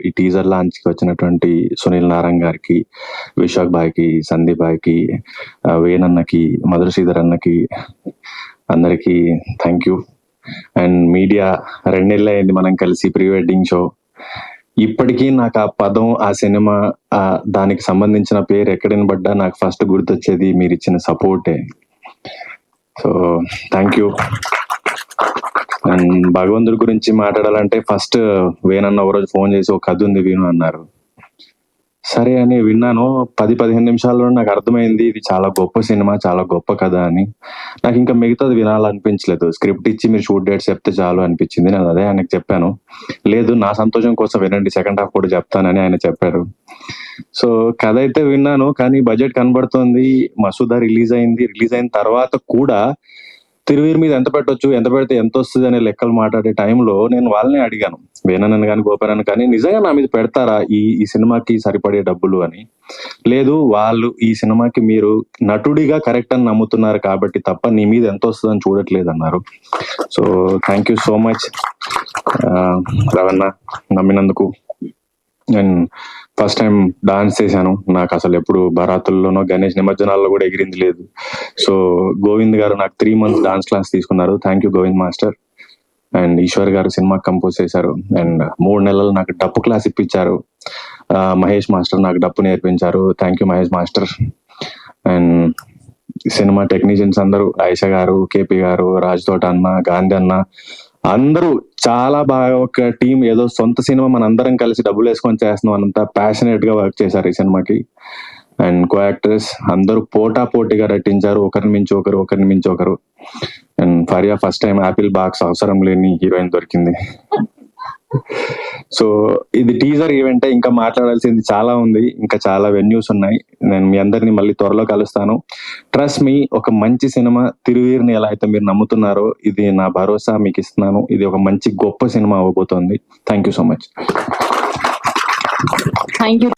ఈ teaser launch కి వచ్చినటువంటి సునీల్ నారాయణ గారికి, విశాఖ్ బాయ్కి, సందీప్ బాయ్కి, వేణన్నకి, మధుర శ్రీధర్ అన్నకి, అందరికి థ్యాంక్ యూ. అండ్ మీడియా 2 నెలలు అయింది మనం కలిసి ప్రీ వెడ్డింగ్ షో. ఇప్పటికీ నాకు ఆ పదం, ఆ సినిమా, దానికి సంబంధించిన పేరు ఎక్కడ వినబడ్డా నాకు ఫస్ట్ గుర్తొచ్చేది మీరు ఇచ్చిన సపోర్టే. So thank you. అండ్ భగవంతుడి గురించి మాట్లాడాలంటే ఫస్ట్ వేణన్న ఒక రోజు ఫోన్ చేసి ఒక కథ ఉంది విను అన్నారు. సరే అని విన్నాను. 10-15 నిమిషాల్లో నాకు అర్థమైంది ఇది చాలా గొప్ప సినిమా, చాలా గొప్ప కథ అని. నాకు ఇంకా మిగతాది వినాలనిపించలేదు. స్క్రిప్ట్ ఇచ్చి మీరు షూట్ డేట్స్ చెప్తే చాలు అనిపించింది. నేను అదే ఆయనకు చెప్పాను. లేదు నా సంతోషం కోసం వినండి, సెకండ్ హాఫ్ కూడా చెప్తానని ఆయన చెప్పారు. సో కథ అయితే విన్నాను, కానీ బడ్జెట్ కనబడుతోంది. మసూదా రిలీజ్ అయింది. రిలీజ్ అయిన తర్వాత కూడా తిరువీర్ మీద ఎంత పెట్టొచ్చు, ఎంత పెడితే ఎంత వస్తుంది అనే లెక్కలు మాట్లాడే టైంలో నేను వాళ్ళనే అడిగాను, వేణన్నను కానీ గోపాలన్ కానీ, నిజంగా నా మీద పెడతారా ఈ సినిమాకి సరిపడే డబ్బులు అని. లేదు, వాళ్ళు ఈ సినిమాకి మీరు నటుడిగా కరెక్ట్ అని నమ్ముతున్నారు కాబట్టి తప్ప నీ మీద ఎంత వస్తుందని చూడట్లేదు అన్నారు. So thank you so much Ravana, నమ్మినందుకు. And first time dance చేశాను. నాకు అసలు ఎప్పుడు బరాతుల్లోనో గణేష్ నిమజ్జనాల్లో కూడా ఎగిరింది లేదు. సో గోవింద్ గారు నాకు 3 months డాన్స్ క్లాస్ తీసుకున్నారు. Thank you Govind master. And Eshwar గారు సినిమా కంపోజ్ చేశారు. అండ్ 3 నెలలు నాకు డప్పు క్లాస్ ఇప్పించారు. మహేష్ మాస్టర్ నాకు డప్పు నేర్పించారు. Thank you Mahesh master. And cinema technicians అందరూ, ఆయిషా గారు, కేపీ గారు, రాజ్ తోట అన్న, గాంధీ అన్న, అందరూ చాలా బాగా ఒక టీం, ఏదో సొంత సినిమా మన అందరం కలిసి డబ్బులు వేసుకొని చేస్తున్నాం అన్నంత ప్యాషనేట్ గా వర్క్ చేశారు ఈ సినిమాకి. అండ్ కో యాక్టర్స్ అందరూ పోటాపోటీగా నటించారు, ఒకరిని మించి ఒకరు. And Faria first time Apple box అవసరం లేని హీరోయిన్ దొరికింది. సో ఇది టీజర్ ఈవెంట్, ఇంకా మాట్లాడాల్సింది చాలా ఉంది, ఇంకా చాలా వెన్యూస్ ఉన్నాయి. నేను మీ అందరినీ మళ్ళీ త్వరలో కలుస్తాను. ట్రస్ట్ మీ, ఒక మంచి సినిమా తిరువీర్ని ఎలా అయితే మీరు నమ్ముతున్నారో, ఇది నా భరోసా మీకు ఇస్తున్నాను. ఇది ఒక మంచి గొప్ప సినిమా అవ్వబోతోంది. Thank you so much. Thank you.